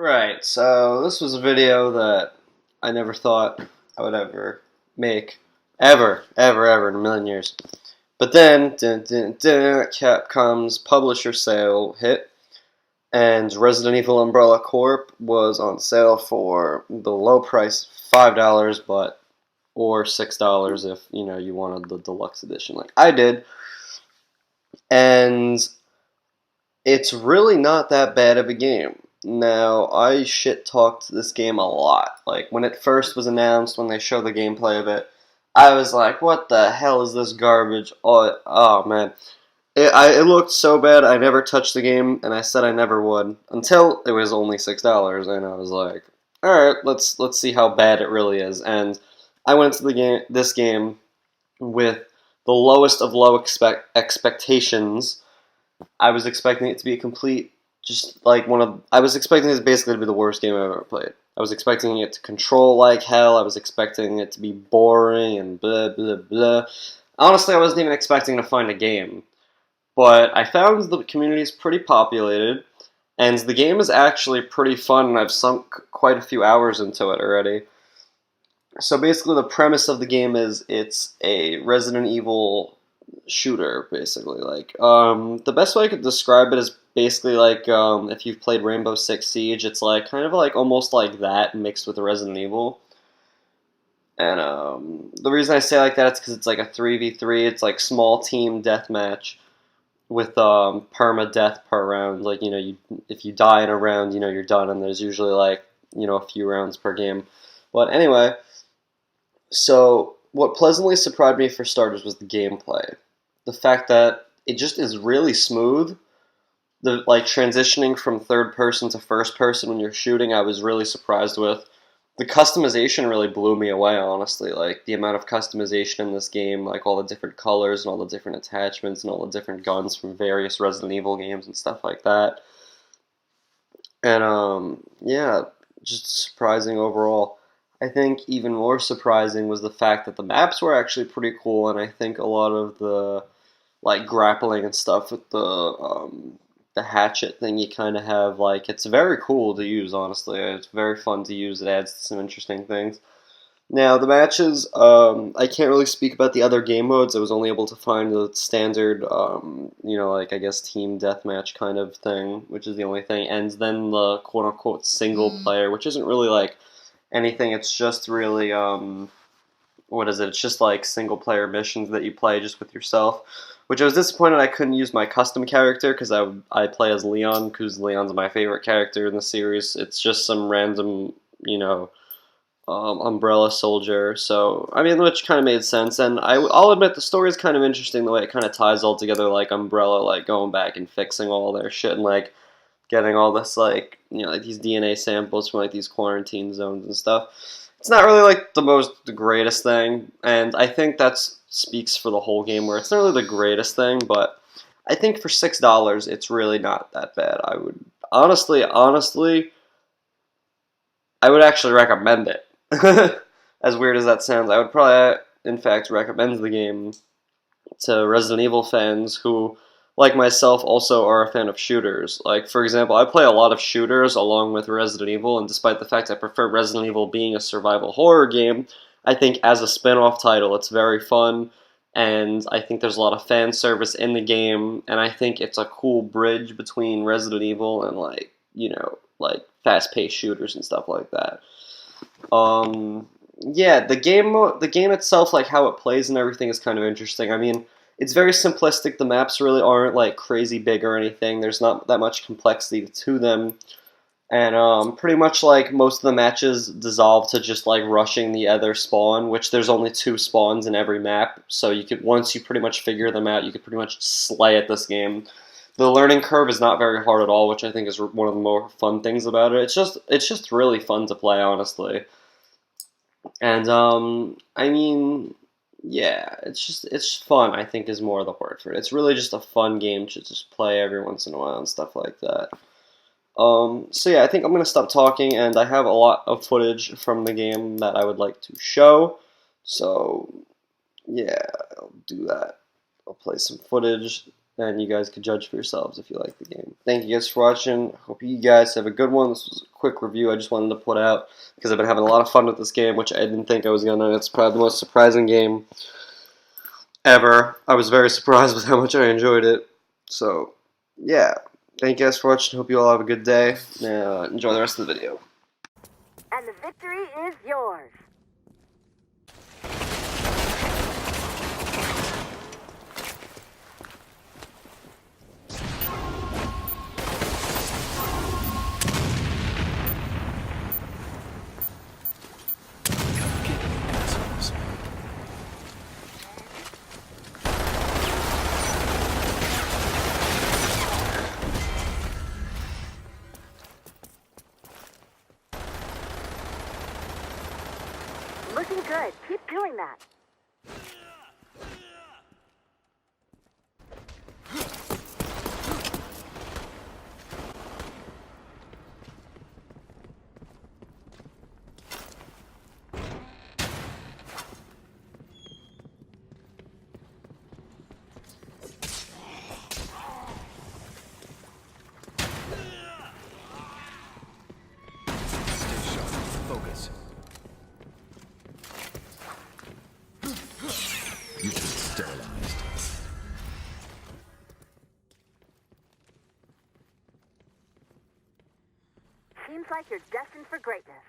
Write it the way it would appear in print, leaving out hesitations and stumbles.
Right, so this was a video that I never thought I would ever make. Ever in a million years. But then, Capcom's publisher sale hit, and Resident Evil Umbrella Corp was on sale for the low price $5, but or $6 if you wanted the deluxe edition like I did. And it's really not that bad of a game. Now, I shit talked this game a lot. Like, when it first was announced, when they showed the gameplay of it, I was like, what the hell is this garbage? Oh man. It looked so bad, I never touched the game, and I said I never would. Until it was only $6, and I was like, alright, let's see how bad it really is. And I went to this game with the lowest of low expectations. I was expecting it to be a complete, just like I was expecting it basically to be the worst game I've ever played. I was expecting it to control like hell. I was expecting it to be boring and blah, blah, blah. Honestly, I wasn't even expecting to find a game. But I found the community is pretty populated, and the game is actually pretty fun, and I've sunk quite a few hours into it already. So basically, the premise of the game is it's a Resident Evil shooter, basically. The best way I could describe it is basically if you've played Rainbow Six Siege, it's like kind of like almost like that mixed with Resident Evil. And the reason I say like that is because it's like a 3v3. It's like small team deathmatch with perma-death per round. Like, if you die in a round, you're done, and there's usually a few rounds per game. But anyway, so what pleasantly surprised me for starters was the gameplay. The fact that it just is really smooth. The transitioning from third person to first person when you're shooting, I was really surprised with. The customization really blew me away, honestly. Like, the amount of customization in this game, like all the different colors and all the different attachments and all the different guns from various Resident Evil games and stuff like that. And, yeah, just surprising overall. I think even more surprising was the fact that the maps were actually pretty cool, and I think a lot of the, grappling and stuff with the hatchet thing you kind of have, it's very cool to use, honestly. It's very fun to use. It adds to some interesting things. Now, the matches, I can't really speak about the other game modes. I was only able to find the standard, I guess team deathmatch kind of thing, which is the only thing. And then the quote-unquote single player, which isn't really, anything. It's just really, what is it? It's just, single-player missions that you play just with yourself. Which I was disappointed I couldn't use my custom character, because I play as Leon, because Leon's my favorite character in the series. It's just some random, Umbrella soldier. So, I mean, which kind of made sense. And I'll admit, the story is kind of interesting, the way it kind of ties all together, Umbrella, going back and fixing all their shit, and, getting all this, these DNA samples from, these quarantine zones and stuff. It's not really, the greatest thing, and I think that's speaks for the whole game, where it's not really the greatest thing, but I think for $6, it's really not that bad. I would, honestly, I would actually recommend it. As weird as that sounds, I would probably, in fact, recommend the game to Resident Evil fans who, like myself, also are a fan of shooters. For example, I play a lot of shooters along with Resident Evil, and despite the fact I prefer Resident Evil being a survival horror game, I think as a spin-off title, it's very fun, and I think there's a lot of fan service in the game, and I think it's a cool bridge between Resident Evil and, fast-paced shooters and stuff like that. Yeah, the game itself, how it plays and everything is kind of interesting. I mean, it's very simplistic. The maps really aren't, crazy big or anything. There's not that much complexity to them. And pretty much most of the matches dissolve to just rushing the other spawn, which there's only 2 spawns in every map. So once you pretty much figure them out, you could pretty much slay at this game. The learning curve is not very hard at all, which I think is one of the more fun things about it. It's just really fun to play, honestly. And I mean, yeah, it's fun, I think, is more the word for it. It's really just a fun game to just play every once in a while and stuff like that. So yeah, I think I'm going to stop talking, and I have a lot of footage from the game that I would like to show. So, yeah, I'll do that. I'll play some footage. and you guys could judge for yourselves if you like the game. Thank you guys for watching. Hope you guys have a good one. This was a quick review I just wanted to put out because I've been having a lot of fun with this game, which I didn't think I was gonna. It's probably the most surprising game ever. I was very surprised with how much I enjoyed it. So, yeah. Thank you guys for watching. Hope you all have a good day. Enjoy the rest of the video. And the victory is yours. Looking good. Keep doing that. Focus. You've been sterilized. Seems like you're destined for greatness.